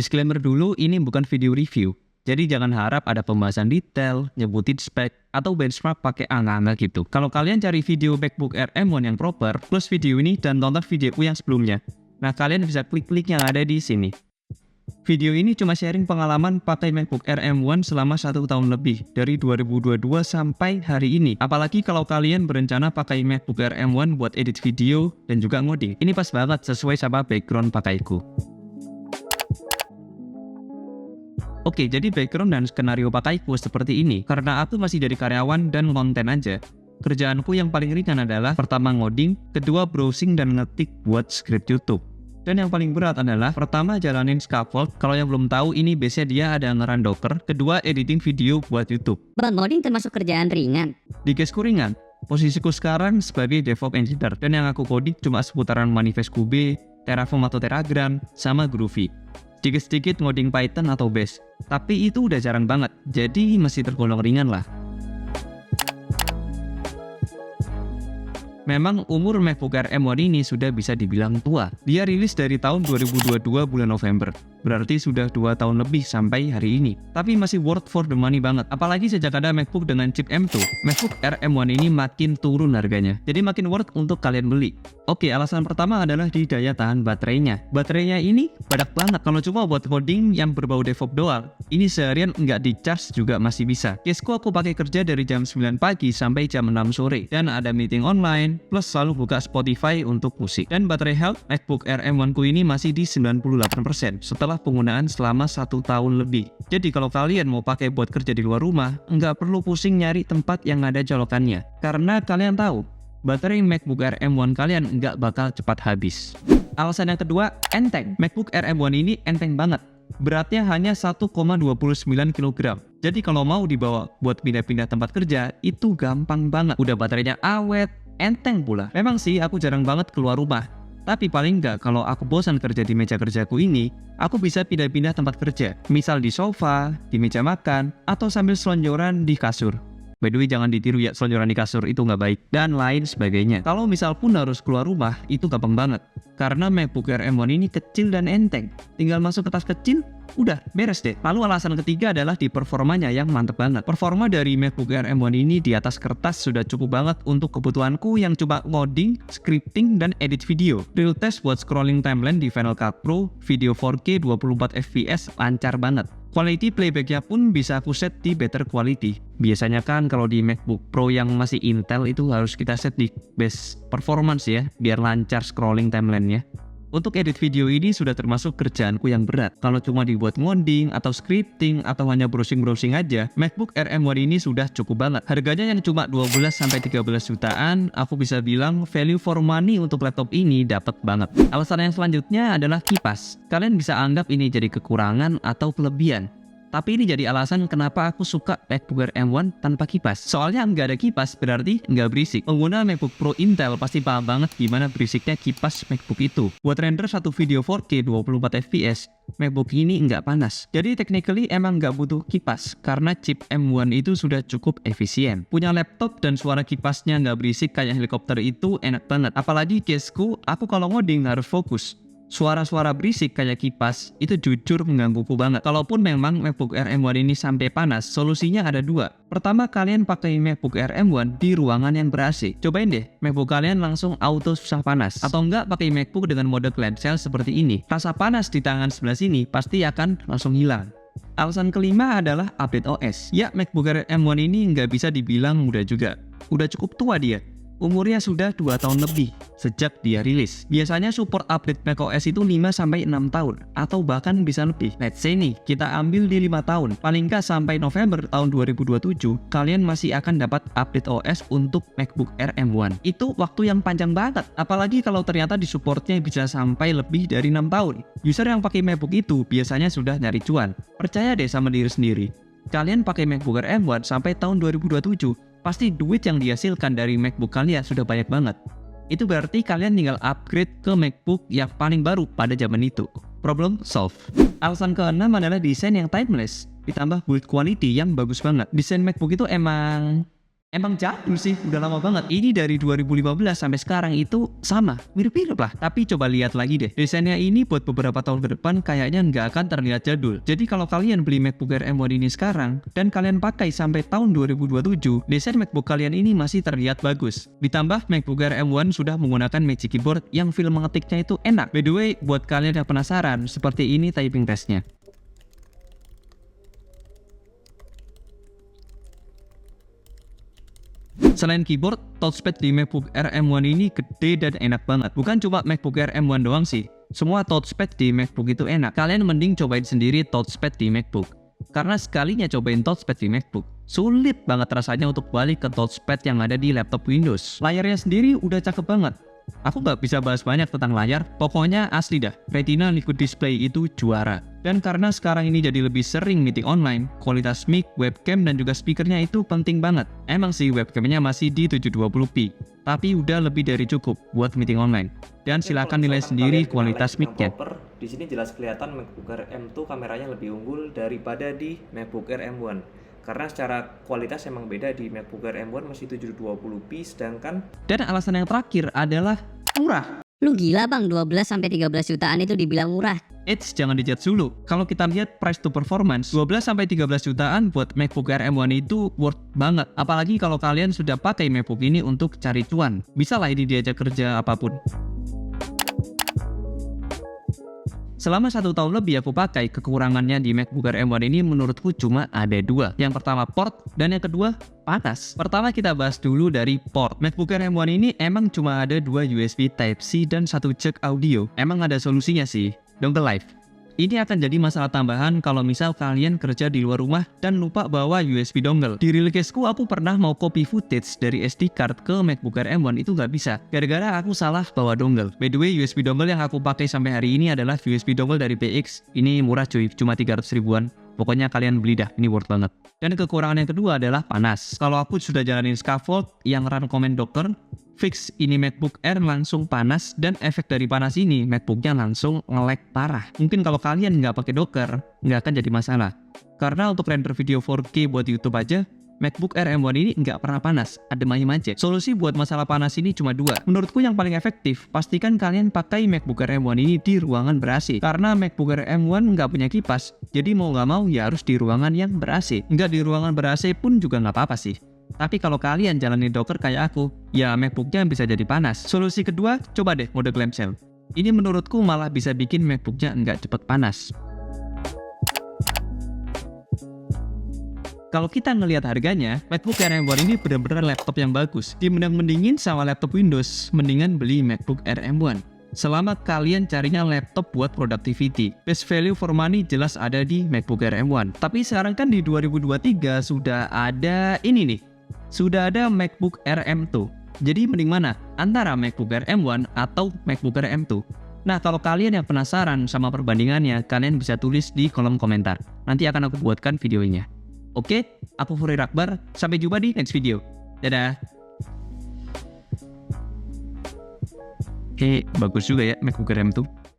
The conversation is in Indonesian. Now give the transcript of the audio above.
Disclaimer dulu, ini bukan video review. Jadi jangan harap ada pembahasan detail, nyebutin spek, atau benchmark pakai angka-angka gitu. Kalau kalian cari video MacBook Air M1 yang proper, plus video ini dan tonton videoku yang sebelumnya. Nah, kalian bisa klik link yang ada di sini. Video ini cuma sharing pengalaman pakai MacBook Air M1 selama 1 tahun lebih, dari 2022 sampai hari ini. Apalagi kalau kalian berencana pakai MacBook Air M1 buat edit video dan juga ngoding. Ini pas banget sesuai sama background pakaiku. Oke, jadi background dan skenario pakaiku seperti ini. Karena aku masih jadi karyawan dan konten aja. Kerjaanku yang paling ringan adalah pertama ngoding, kedua browsing dan ngetik buat script YouTube. Dan yang paling berat adalah pertama jalanin scaffold. Kalau yang belum tahu, ini biasanya dia ada ngeran Docker, kedua editing video buat YouTube. Bang, ngoding termasuk kerjaan ringan. Di caseku ringan. Posisiku sekarang sebagai DevOps Engineer, dan yang aku coding cuma seputaran manifest Kube, Terraform atau Terragram, sama Groovy. Sedikit-sedikit ngoding Python atau Bash, tapi itu udah jarang banget, jadi masih tergolong ringan lah. Memang umur MacBook Air M1 ini sudah bisa dibilang tua. Dia rilis dari tahun 2022 bulan November. Berarti sudah 2 tahun lebih sampai hari ini. Tapi masih worth for the money banget. Apalagi sejak ada MacBook dengan chip M2, MacBook Air M1 ini makin turun harganya. Jadi makin worth untuk kalian beli. Oke, alasan pertama adalah di daya tahan baterainya. Baterainya ini badak banget. Kalau cuma buat coding yang berbau DevOps doang, ini seharian nggak di charge juga masih bisa. Caseku aku pakai kerja dari jam 9 pagi sampai jam 6 sore. Dan ada meeting online, plus selalu buka Spotify untuk musik. Dan baterai health MacBook Air M1 ku ini masih di 98% setelah penggunaan selama 1 tahun lebih. Jadi kalau kalian mau pakai buat kerja di luar rumah, nggak perlu pusing nyari tempat yang ada colokannya. Karena kalian tahu, baterai MacBook Air M1 kalian nggak bakal cepat habis. Alasan yang kedua, enteng. MacBook Air M1 ini enteng banget. Beratnya hanya 1,29 kg. Jadi kalau mau dibawa buat pindah-pindah tempat kerja, itu gampang banget. Udah baterainya awet, enteng pula. Memang sih aku jarang banget keluar rumah. Tapi paling nggak kalau aku bosan kerja di meja kerjaku ini, aku bisa pindah-pindah tempat kerja. Misal di sofa, di meja makan, atau sambil selonjoran di kasur. By the way, jangan ditiru ya, selonjoran di kasur itu nggak baik. Dan lain sebagainya. Kalau misal pun harus keluar rumah, itu gampang banget. Karena MacBook Air M1 ini kecil dan enteng. Tinggal masuk ke tas kecil, udah beres deh. Lalu alasan ketiga adalah di performanya yang mantep banget. Performa dari MacBook Air M1 ini di atas kertas sudah cukup banget untuk kebutuhanku yang cuma ngoding, scripting, dan edit video. Real test buat scrolling timeline di Final Cut Pro, video 4K 24 fps lancar banget. Quality playbacknya pun bisa aku set di better quality. Biasanya kan kalau di MacBook Pro yang masih Intel itu harus kita set di best performance ya, biar lancar scrolling timelinenya. Untuk edit video ini sudah termasuk kerjaanku yang berat. Kalau cuma dibuat ngoding atau scripting atau hanya browsing-browsing aja, MacBook Air M1 ini sudah cukup banget. Harganya yang cuma 12-13 jutaan, aku bisa bilang value for money untuk laptop ini dapat banget. Alasan yang selanjutnya adalah kipas. Kalian bisa anggap ini jadi kekurangan atau kelebihan. Tapi ini jadi alasan kenapa aku suka MacBook Air M1 tanpa kipas. Soalnya nggak ada kipas berarti nggak berisik. Pengguna MacBook Pro Intel pasti paham banget gimana berisiknya kipas MacBook itu. Buat render satu video 4K 24 fps, MacBook ini nggak panas. Jadi technically emang nggak butuh kipas, karena chip M1 itu sudah cukup efisien. Punya laptop dan suara kipasnya nggak berisik kayak helikopter itu enak banget. Apalagi caseku, aku kalau ngoding harus fokus. Suara-suara berisik kayak kipas itu jujur menggangguku banget. Kalaupun memang MacBook Air M1 ini sampai panas, solusinya ada dua. Pertama, kalian pakai MacBook Air M1 di ruangan yang ber-AC. Cobain deh, MacBook kalian langsung auto susah panas. Atau enggak pakai MacBook dengan mode clamshell seperti ini. Rasa panas di tangan sebelah sini pasti akan langsung hilang. Alasan kelima adalah update OS. Ya, MacBook Air M1 ini nggak bisa dibilang muda juga. Udah cukup tua dia. Umurnya sudah 2 tahun lebih sejak dia rilis. Biasanya support update macOS itu 5-6 tahun atau bahkan bisa lebih. Let's say nih, kita ambil di 5 tahun. Paling nggak sampai November tahun 2027, kalian masih akan dapat update OS untuk MacBook Air M1. Itu waktu yang panjang banget. Apalagi kalau ternyata di supportnya bisa sampai lebih dari 6 tahun. User yang pakai MacBook itu biasanya sudah nyari cuan. Percaya deh sama diri sendiri. Kalian pakai MacBook Air M1 sampai tahun 2027, pasti duit yang dihasilkan dari MacBook kalian sudah banyak banget. Itu berarti kalian tinggal upgrade ke MacBook yang paling baru pada zaman itu. Problem solve. Alasan keenam adalah desain yang timeless, ditambah build quality yang bagus banget. Desain MacBook itu emang Emang jadul sih, udah lama banget. Ini dari 2015 sampai sekarang itu sama, mirip-mirip lah. Tapi coba lihat lagi deh, desainnya ini buat beberapa tahun ke depan kayaknya nggak akan terlihat jadul. Jadi kalau kalian beli MacBook Air M1 ini sekarang, dan kalian pakai sampai tahun 2027, desain MacBook kalian ini masih terlihat bagus. Ditambah MacBook Air M1 sudah menggunakan Magic Keyboard yang feel mengetiknya itu enak. By the way, buat kalian yang penasaran, seperti ini typing testnya. Selain keyboard, touchpad di MacBook Air M1 ini gede dan enak banget. Bukan cuma MacBook Air M1 doang sih. Semua touchpad di MacBook itu enak. Kalian mending cobain sendiri touchpad di MacBook. Karena sekalinya cobain touchpad di MacBook, sulit banget rasanya untuk balik ke touchpad yang ada di laptop Windows. Layarnya sendiri udah cakep banget. Aku nggak bisa bahas banyak tentang layar, pokoknya asli dah, Retina Liquid Display itu juara. Dan karena sekarang ini jadi lebih sering meeting online, kualitas mic, webcam, dan juga speakernya itu penting banget. Emang sih webcamnya masih di 720p, tapi udah lebih dari cukup buat meeting online. Dan silakan nilai sendiri kualitas mic-nya. Di sini jelas kelihatan MacBook Air M2 kameranya lebih unggul daripada di MacBook Air M1. Karena secara kualitas emang beda, di MacBook Air M1 masih 720p, sedangkan... Dan alasan yang terakhir adalah murah. Lu gila bang, 12-13 jutaan itu dibilang murah. Eits, jangan dijudge dulu. Kalau kita lihat price to performance, 12-13 jutaan buat MacBook Air M1 itu worth banget. Apalagi kalau kalian sudah pakai MacBook ini untuk cari cuan. Bisa lah ini diajak kerja apapun. Selama 1 tahun lebih aku pakai, kekurangannya di MacBook Air M1 ini menurutku cuma ada 2. Yang pertama port, dan yang kedua panas. Pertama kita bahas dulu dari port. MacBook Air M1 ini emang cuma ada 2 USB Type-C dan 1 jack audio. Emang ada solusinya sih, dongle live. Ini akan jadi masalah tambahan kalau misal kalian kerja di luar rumah dan lupa bawa USB dongle. Di real case-ku aku pernah mau copy footage dari SD card ke MacBook Air M1 itu nggak bisa, gara-gara aku salah bawa dongle. By the way, USB dongle yang aku pakai sampai hari ini adalah USB dongle dari PX. Ini murah cuy, cuma 300 ribuan. Pokoknya kalian beli dah, ini worth banget. Dan kekurangan yang kedua adalah panas. Kalau aku sudah jalanin scaffold yang run command Docker, fix ini MacBook Air langsung panas, dan efek dari panas ini MacBooknya langsung nge-lag parah. Mungkin kalau kalian nggak pakai Docker, nggak akan jadi masalah. Karena untuk render video 4K buat YouTube aja, MacBook Air M1 ini nggak pernah panas, adem ayem aja. Solusi buat masalah panas ini cuma 2. Menurutku yang paling efektif, pastikan kalian pakai MacBook Air M1 ini di ruangan ber-AC. Karena MacBook Air M1 nggak punya kipas, jadi mau nggak mau ya harus di ruangan yang ber-AC. Nggak di ruangan ber-AC pun juga nggak apa-apa sih. Tapi kalau kalian jalani Docker kayak aku, ya MacBooknya bisa jadi panas. Solusi kedua, coba deh mode clamshell. Ini menurutku malah bisa bikin MacBooknya nggak cepet panas. Kalau kita ngelihat harganya, MacBook Air M1 ini benar-benar laptop yang bagus. Dimending-mendingin sama laptop Windows, mendingan beli MacBook Air M1. Selama kalian carinya laptop buat productivity, best value for money jelas ada di MacBook Air M1. Tapi sekarang kan di 2023 sudah ada ini nih, sudah ada MacBook Air M2. Jadi mending mana? Antara MacBook Air M1 atau MacBook Air M2? Nah, kalau kalian yang penasaran sama perbandingannya, kalian bisa tulis di kolom komentar. Nanti akan aku buatkan videonya. Oke, aku Furi Akbar. Sampai jumpa di next video. Dadah. Bagus juga ya MacBook Air M2.